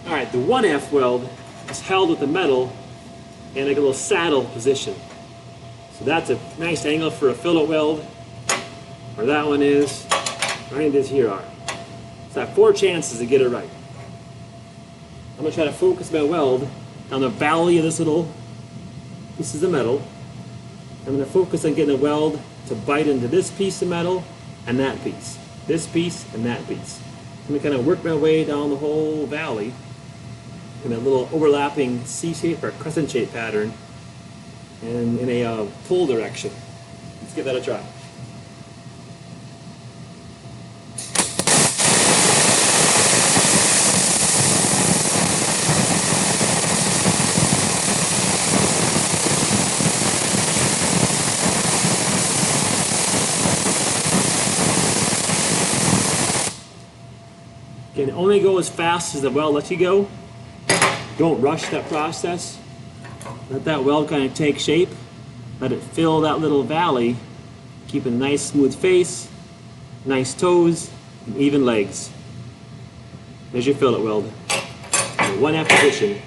Alright, the 1F weld is held with the metal in like a little saddle position. So that's a nice angle for a fillet weld, where that one is, or any of these here are. So I have 4 chances to get it right. I'm going to try to focus my weld on the valley of this little pieces of metal. I'm going to focus on getting the weld to bite into this piece of metal and that piece. This piece and that piece. I'm going to kind of work my way down the whole valley in a little overlapping C-shape or crescent shape pattern and in a pull direction. Let's give that a try. Again, only go as fast as the weld lets you go. Don't rush that process. Let that weld kind of take shape. Let it fill that little valley. Keep a nice smooth face, nice toes, and even legs. There's your fillet weld. 1F position.